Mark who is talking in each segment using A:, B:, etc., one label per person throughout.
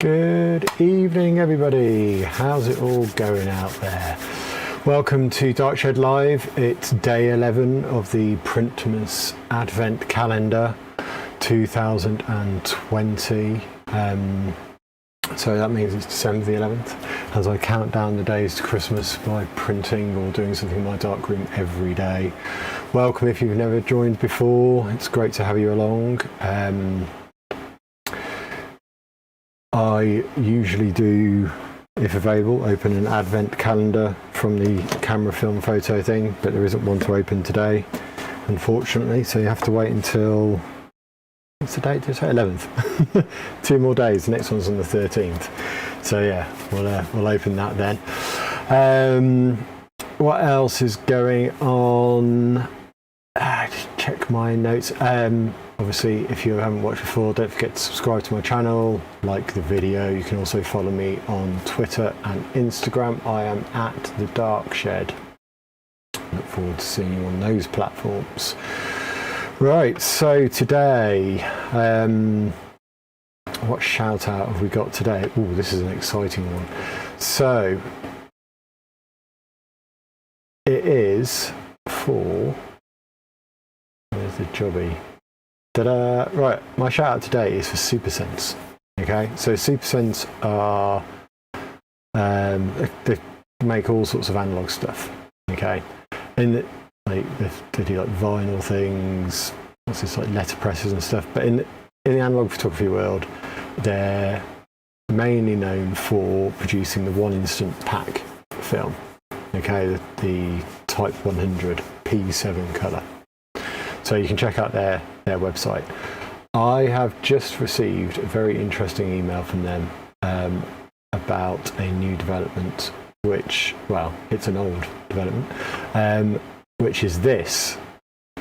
A: Good evening, everybody. How's it all going out there? Welcome to Darkshed Live. It's day 11 of the Printmas Advent Calendar 2020. So that means it's December the 11th as I count down the days to Christmas by printing or doing something in my darkroom every day. Welcome if you've never joined before. It's great to have you along. I usually do, if available, open an advent calendar from the camera film photo thing, but there isn't one to open today, unfortunately, so you have to wait until, what's the date? Did I say 11th? 2 more days, the next one's on the 13th. So yeah, we'll open that then. What else is going on? Just check my notes. Obviously, if you haven't watched before, don't forget to subscribe to my channel, like the video. You can also follow me on Twitter and Instagram. I am at The Dark Shed. Look forward to seeing you on those platforms. Right, so today, what shout out have we got today? Oh, this is an exciting one. So, it is for... Where's the jobby? Ta-da! Right, my shout out today is for Super Sense. Okay, so Super Sense are they make all sorts of analog stuff. Okay, and they do like vinyl things, what's this, like letterpresses and stuff. But in the analog photography world, they're mainly known for producing the 1-instant pack film. Okay, the Type 100 P7 color. So you can check out their website. I have just received a very interesting email from them about a new development, which, well, it's an old development, which is this.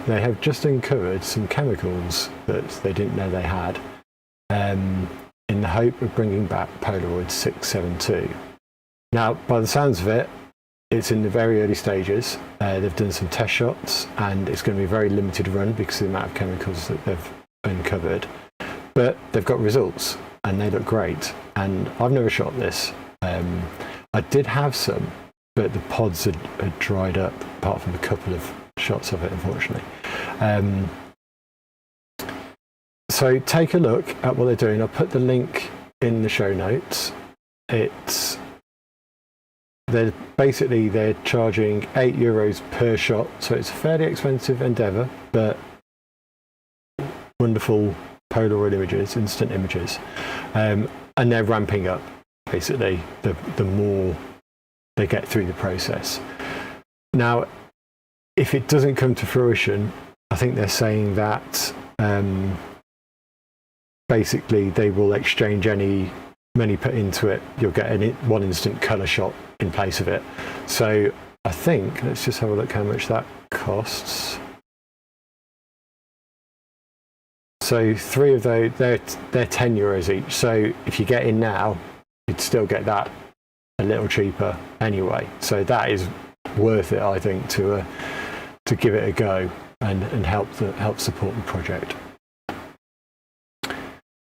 A: They have just uncovered some chemicals that they didn't know they had in the hope of bringing back Polaroid 672. Now, by the sounds of it, it's in the very early stages. They've done some test shots and it's going to be a very limited run because of the amount of chemicals that they've uncovered. But they've got results and they look great. And I've never shot this. I did have some, but the pods had dried up, apart from a couple of shots of it, unfortunately. So take a look at what they're doing. I'll put the link in the show notes. They're charging €8 per shot, so it's a fairly expensive endeavour, but wonderful Polaroid images, instant images, and they're ramping up. Basically, the more they get through the process. Now, if it doesn't come to fruition, I think they're saying that basically they will exchange any money put into it. You'll get a 1-instant colour shot in place of it. So I think, let's just have a look how much that costs. So 3 of those, they're €10 each. So if you get in now, you'd still get that a little cheaper anyway. So that is worth it, I think, to give it a go and help support the project.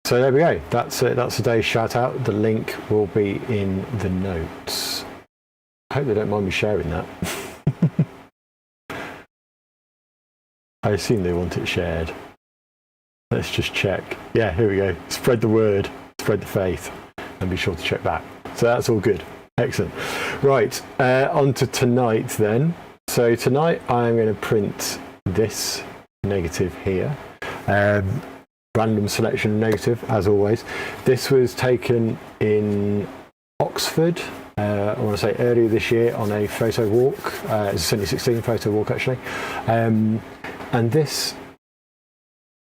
A: So there we go. That's today's shout out. The link will be in the notes. I hope they don't mind me sharing that. I assume they want it shared. Let's just check. Yeah, here we go. Spread the word, spread the faith, and be sure to check back. So that's all good. Excellent. Right, on to tonight then. So tonight I'm going to print this negative here. Random selection negative, as always. This was taken in Oxford, I want to say earlier this year, on a photo walk. It's a 2016 photo walk, actually. And this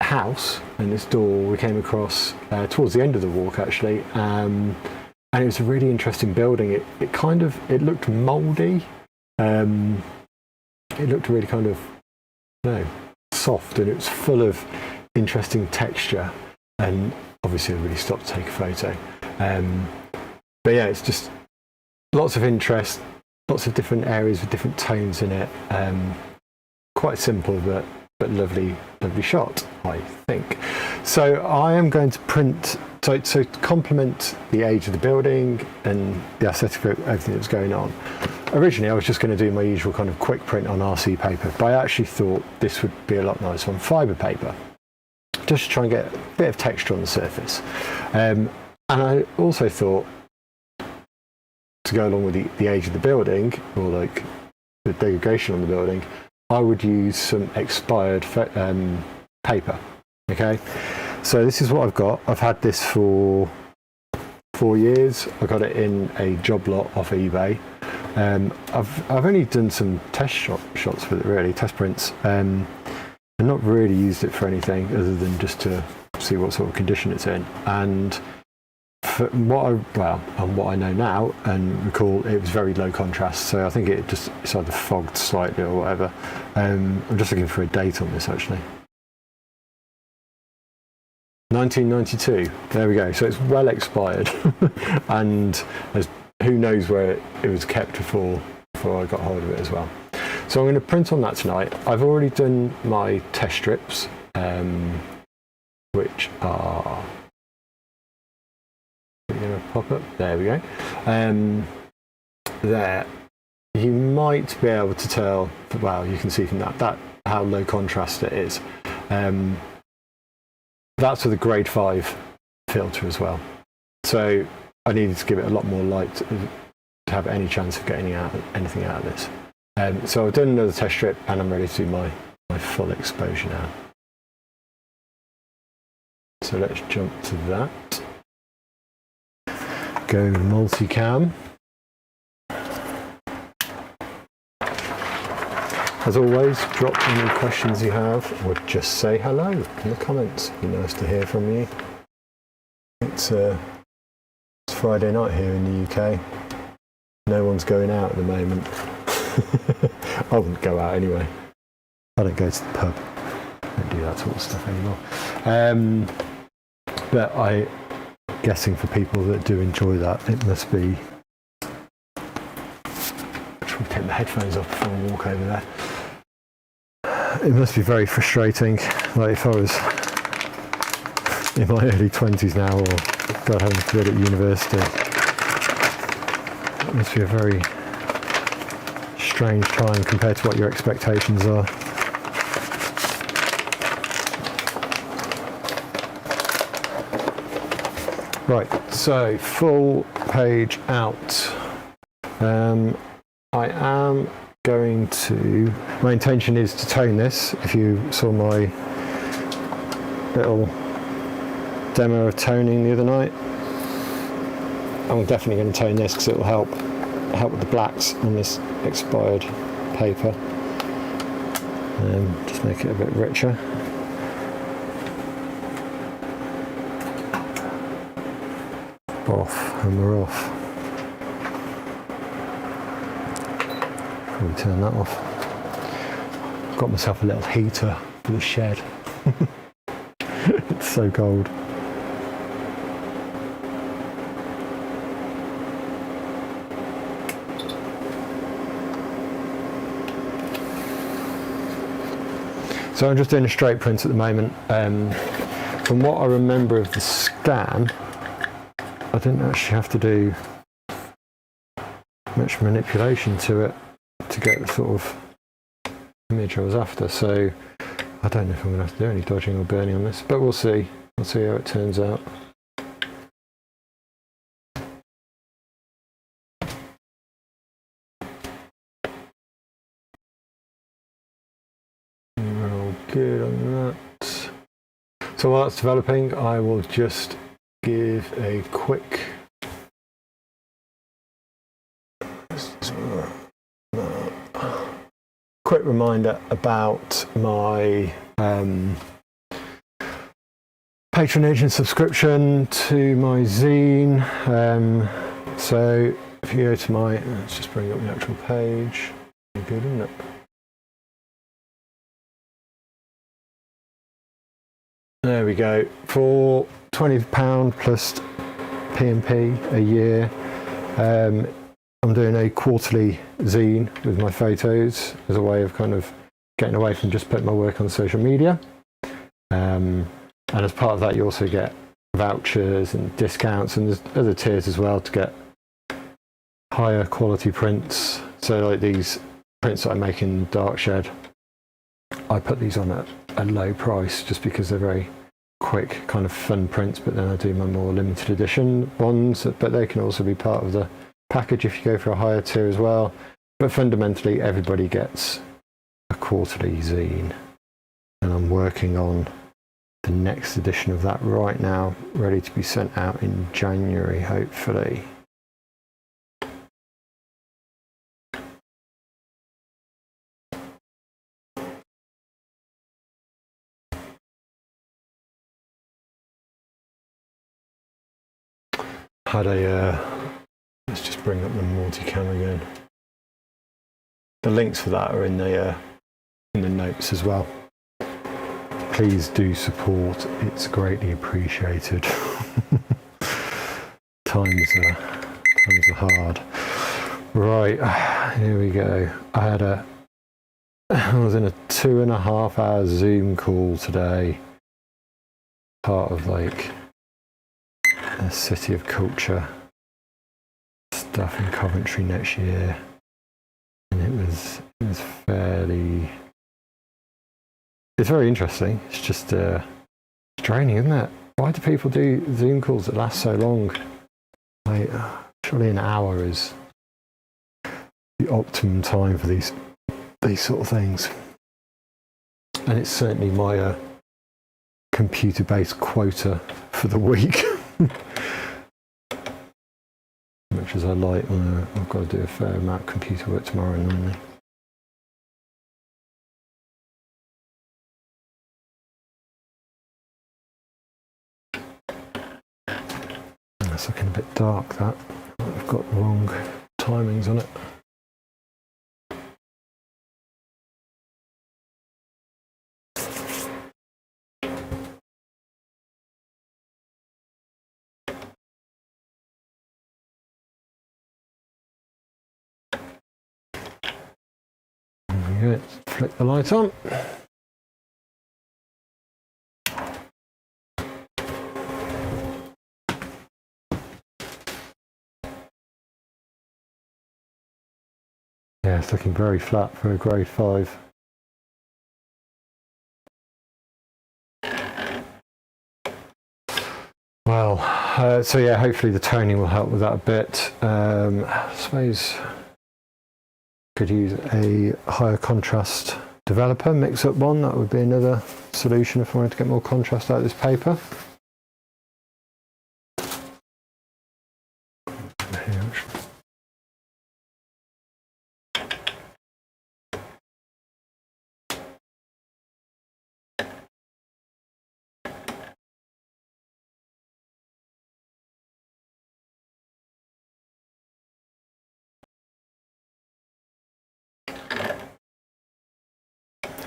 A: house and this door we came across towards the end of the walk, actually. And it was a really interesting building. It looked mouldy. It looked really kind of, soft, and it was full of interesting texture, and obviously I really stopped to take a photo. But yeah, it's just lots of interest, lots of different areas with different tones in it. Quite simple, but lovely shot, I think. So I am going to print So to complement the age of the building and the aesthetic of everything that's going on, originally I was just going to do my usual kind of quick print on RC paper, but I actually thought this would be a lot nicer on fibre paper, just to try and get a bit of texture on the surface. And I also thought, to go along with the age of the building, or like the degradation on the building, I would use some expired paper. Okay, so this is what I've got. I've had this for 4 years. I got it in a job lot off eBay. I've only done some test shots with it, really, test prints, and not really used it for anything other than just to see what sort of condition it's in. And from what I know now and recall, it was very low contrast, so I think it's either fogged slightly or whatever. I'm just looking for a date on this actually. 1992. There we go. So it's well expired, and who knows where it was kept before I got hold of it as well. So I'm going to print on that tonight. I've already done my test strips, which are going to pop up. There we go. There, you might be able to tell. Well, you can see from that how low contrast it is. That's with a grade 5 filter as well. So I needed to give it a lot more light to have any chance of getting anything out of this. So I've done another test strip and I'm ready to do my full exposure now. So let's jump to that. Go multicam. As always, drop any questions you have, or just say hello in the comments. It'd be nice to hear from you. It's Friday night here in the UK. No one's going out at the moment. I wouldn't go out anyway. I don't go to the pub. I don't do that sort of stuff anymore. But I'm guessing for people that do enjoy that, it must be... I should take my headphones off before I walk over there. It must be very frustrating. Like if I was in my early 20s now, or God having to do it at university, it must be a very strange time compared to what your expectations are. Right, so full page out. I am going to, my intention is to tone this. If you saw my little demo of toning the other night, I'm definitely going to tone this because it will help with the blacks on this expired paper. Just make it a bit richer. Off, and we're off. Probably turn that off. Got myself a little heater for the shed. It's so cold. So I'm just doing a straight print at the moment. From what I remember of the scan, I didn't actually have to do much manipulation to it to get the sort of image I was after. So I don't know if I'm going to have to do any dodging or burning on this, but we'll see. We'll see how it turns out. We're all good on that. So while that's developing, I will just give a quick reminder about my patronage and subscription to my zine. So if you go to my, let's just bring up the actual page. Good, isn't it? There we go. For £20 plus P&P a year, I'm doing a quarterly zine with my photos as a way of kind of getting away from just putting my work on social media. And as part of that, you also get vouchers and discounts, and there's other tiers as well to get higher quality prints. So like these prints that I make in Dark Shed, I put these on at a low price just because they're very quick, kind of fun prints, but then I do my more limited edition ones, but they can also be part of the package if you go for a higher tier as well. But fundamentally, everybody gets a quarterly zine, and I'm working on the next edition of that right now, ready to be sent out in January, hopefully. Had a let's just bring up the multicam again. The links for that are in the notes as well. Please do support; it's greatly appreciated. times are hard. Right, here we go. I was in a 2.5-hour Zoom call today, part of like a City of Culture stuff in Coventry next year, and it was fairly. It's very interesting. It's just draining, isn't it? Why do people do Zoom calls that last so long? Like, surely an hour is the optimum time for these sort of things. And it's certainly my computer-based quota for the week. Much as I like, I've got to do a fair amount of computer work tomorrow normally. That's looking a bit dark, that. I've got the wrong timings on it. There we go. Flick the light on. Yeah, it's looking very flat for a grade 5. Well, so yeah, hopefully the toning will help with that a bit. I suppose could use a higher contrast developer, mix up one. That would be another solution if I wanted to get more contrast out of this paper.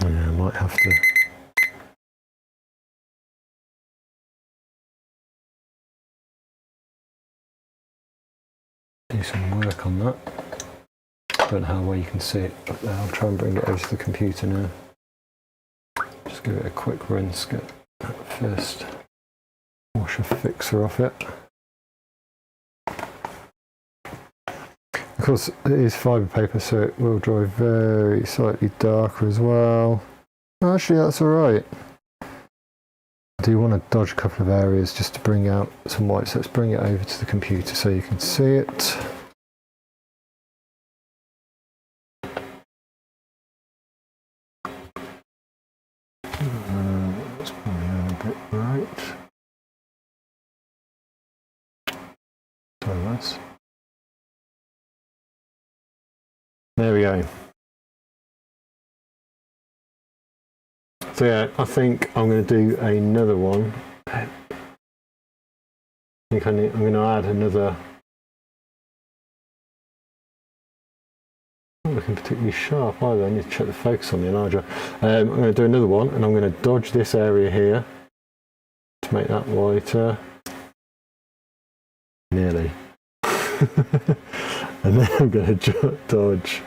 A: Yeah, I might have to do some work on that. Don't know how well you can see it up there. I'll try and bring it over to the computer now. Just give it a quick rinse, get that first washer fixer off it. Of course, it is fibre paper, so it will dry very slightly darker as well. Actually, that's all right. I do want to dodge a couple of areas just to bring out some white, so let's bring it over to the computer so you can see it. That's probably a bit right. Sorry, that's. There we go. So yeah, I think I'm going to do another one. I think I'm going to add another. Not looking particularly sharp either. I need to check the focus on the enlarger. I'm going to do another one, and I'm going to dodge this area here to make that whiter. Nearly. And then I'm going to dodge.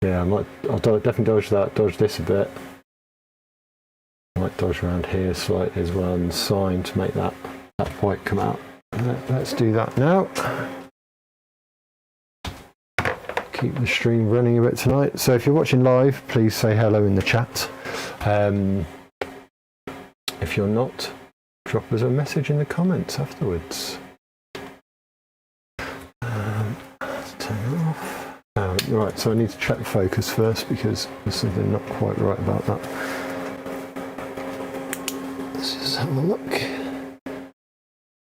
A: Yeah, I'll definitely dodge that. Dodge this a bit. I might dodge around here slightly as well and sign to make that that white come out. Let's do that now. Keep the stream running a bit tonight. So if you're watching live, please say hello in the chat. If you're not, drop us a message in the comments afterwards. Let's turn it off. Right, so I need to check the focus first because there's something not quite right about that. Let's just have a look.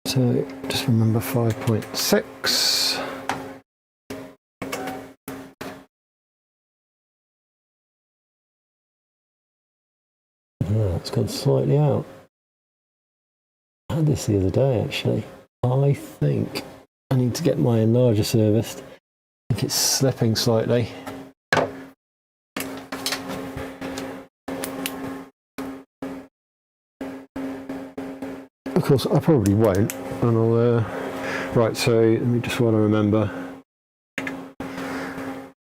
A: So just remember 5.6. It's gone slightly out. I had this the other day actually. I think I need to get my enlarger serviced. I think it's slipping slightly. Of course, I probably won't. And I'll, right, so let me just want to remember.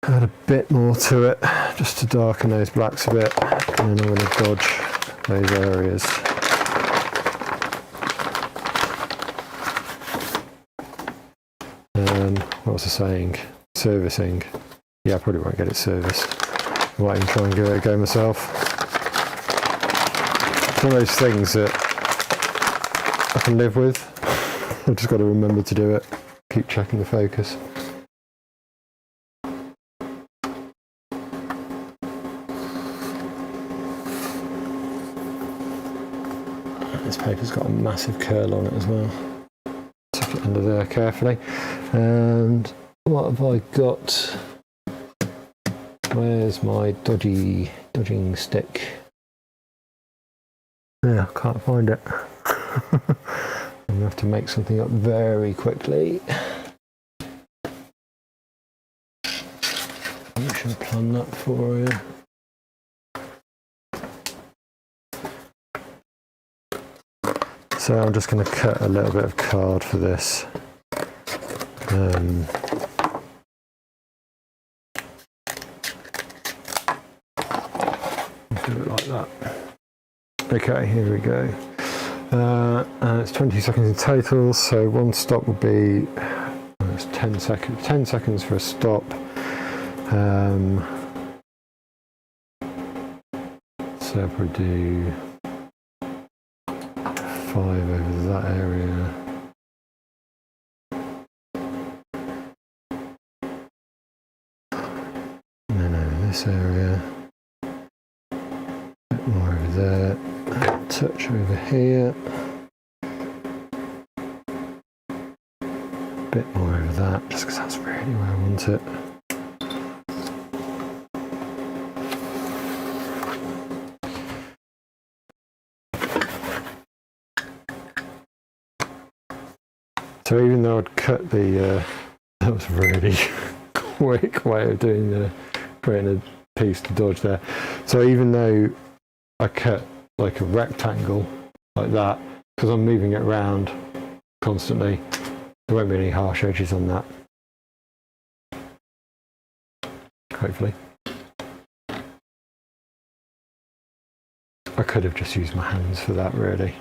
A: Add a bit more to it, just to darken those blacks a bit. And then I'm going to dodge those areas. What was I saying? Servicing. Yeah, I probably won't get it serviced. I might even try and give it a go myself. It's one of those things that I can live with. I've just got to remember to do it. Keep checking the focus. This paper's got a massive curl on it as well. Tuck it under there carefully. And what have I got? Where's my dodging stick? Yeah, I can't find it. I'm going to have to make something up very quickly. I should plan that for you. So I'm just going to cut a little bit of card for this. Do it like that. Okay, here we go. And it's 20 seconds in total, so one stop will be it's 10 seconds. 10 seconds for a stop. So I'll probably do 5 over that area. And then over this area. A bit more over there. A touch over here. A bit more over that, just because that's really where I want it. So even though I'd cut the, that was a really quick way of doing creating a piece to dodge there. So even though I cut like a rectangle like that, because I'm moving it around constantly, there won't be any harsh edges on that. Hopefully. I could have just used my hands for that really.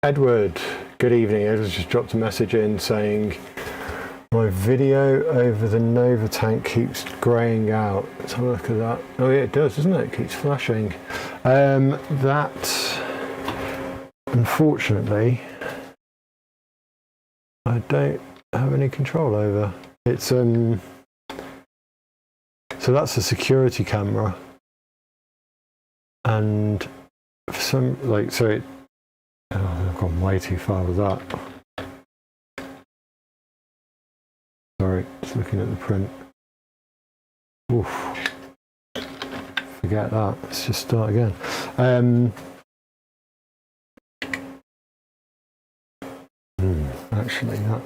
A: Edward, good evening. Edward's just dropped a message in saying my video over the Nova tank keeps greying out. Let's have a look at that. Oh yeah, it does, doesn't it? It keeps flashing. That, unfortunately, I don't have any control over. It's so that's a security camera, and for some I've gone way too far with that. Sorry, just looking at the print. Oof. Forget that. Let's just start again. Actually, that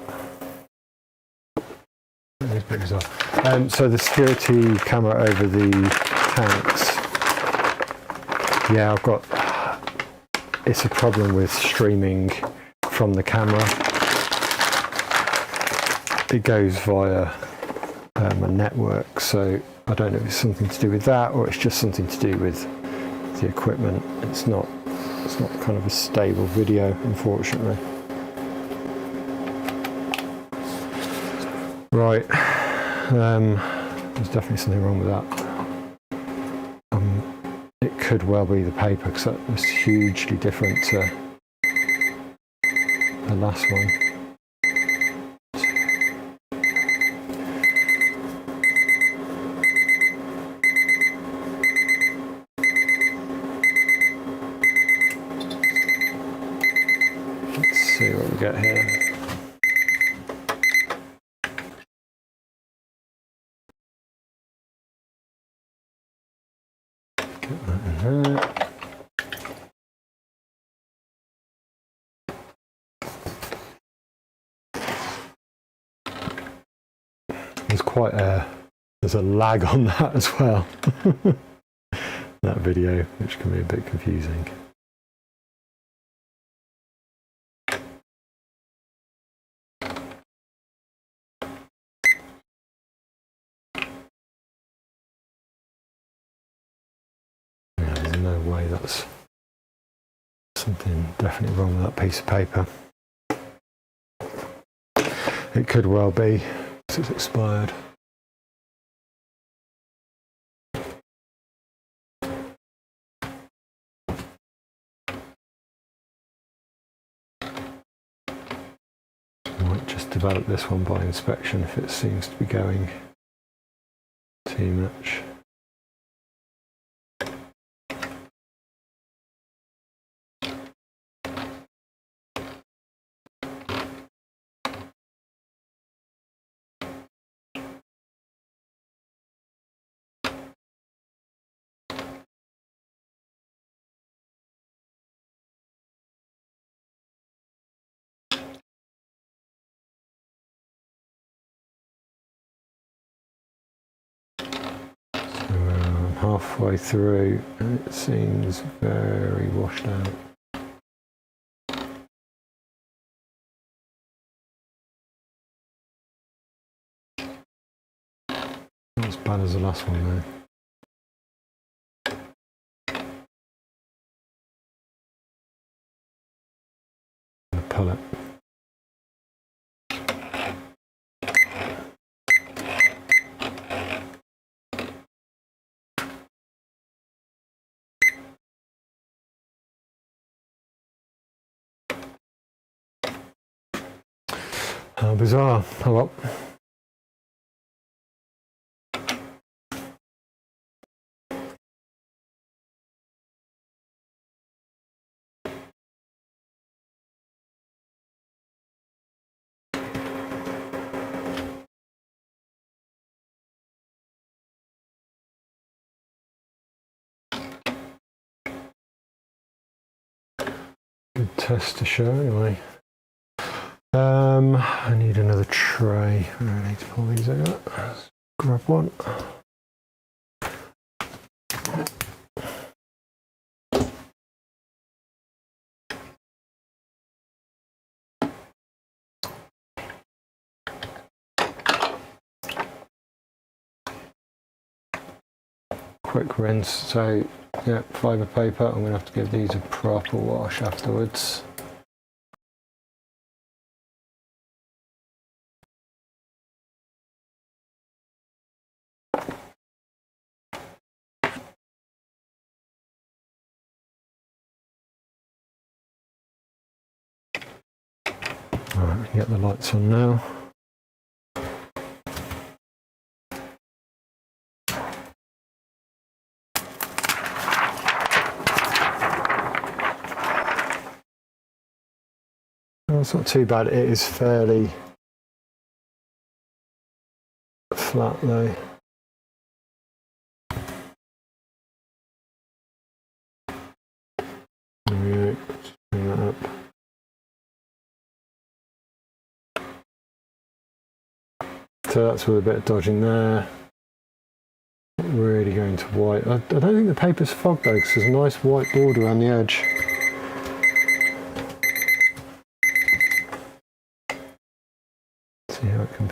A: these pictures are. So the security camera over the tanks. Yeah, I've got it's a problem with streaming from the camera. It goes via a network, so I don't know if it's something to do with that or it's just something to do with the equipment. It's not kind of a stable video, unfortunately. Right, there's definitely something wrong with that. It could well be the paper, because that was hugely different to the last one. Let's see what we get here. Get that in there. There's a lag on that as well. That video, which can be a bit confusing. There's no way that's something definitely wrong with that piece of paper. It could well be, because it's expired. Might just develop this one by inspection if it seems to be going too much. Halfway through and it seems very washed out. Not as bad as the last one though. The palette. How bizarre. Oh well. Good test to show anyway. I need another tray. I need to pull these out. Let's grab one. Quick rinse. So, yeah, fibre paper. I'm going to have to give these a proper wash afterwards. Alright, we can get the lights on now. Oh, it's not too bad, it is fairly flat though. Alright, bring that up. So that's with a bit of dodging there. Not really going to white. I don't think the paper's fogged though, because there's a nice white border around the edge.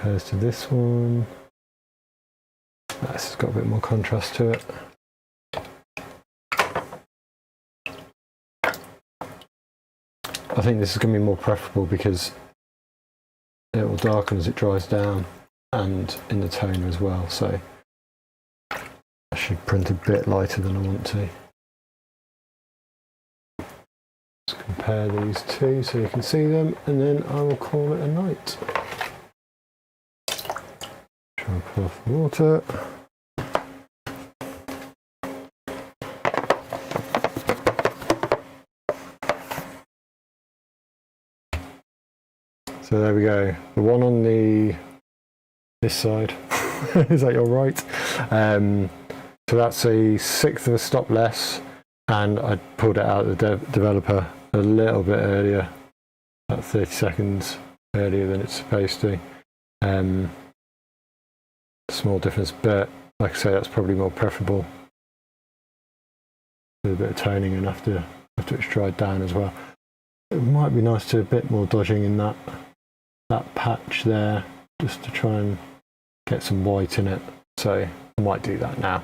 A: compares to this one. This has got a bit more contrast to it. I think this is going to be more preferable because it will darken as it dries down and in the toner as well, so I should print a bit lighter than I want to. Let's compare these two so you can see them, and then I will call it a night. Try and pull off the water. So there we go. The one on this side, is that your right? So that's a 1/6 of a stop less, and I pulled it out of the developer a little bit earlier, about 30 seconds earlier than it's supposed to. Small difference, but like I say, that's probably more preferable. Do a bit of toning and after it's dried down as well. It might be nice to do a bit more dodging in that patch there, just to try and get some white in it. So I might do that now.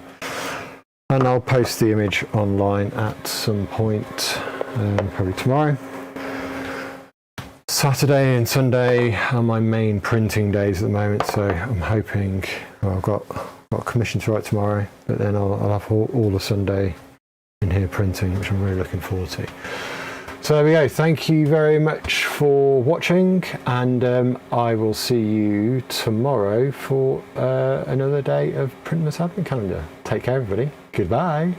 A: And I'll post the image online at some point, probably tomorrow. Saturday and Sunday are my main printing days at the moment, so I'm hoping, well, I've got a commission to write tomorrow, but then I'll have all the Sunday in here printing, which I'm really looking forward to. So there we go. Thank you very much for watching, and I will see you tomorrow for another day of Printmas Advent Calendar. Take care, everybody. Goodbye.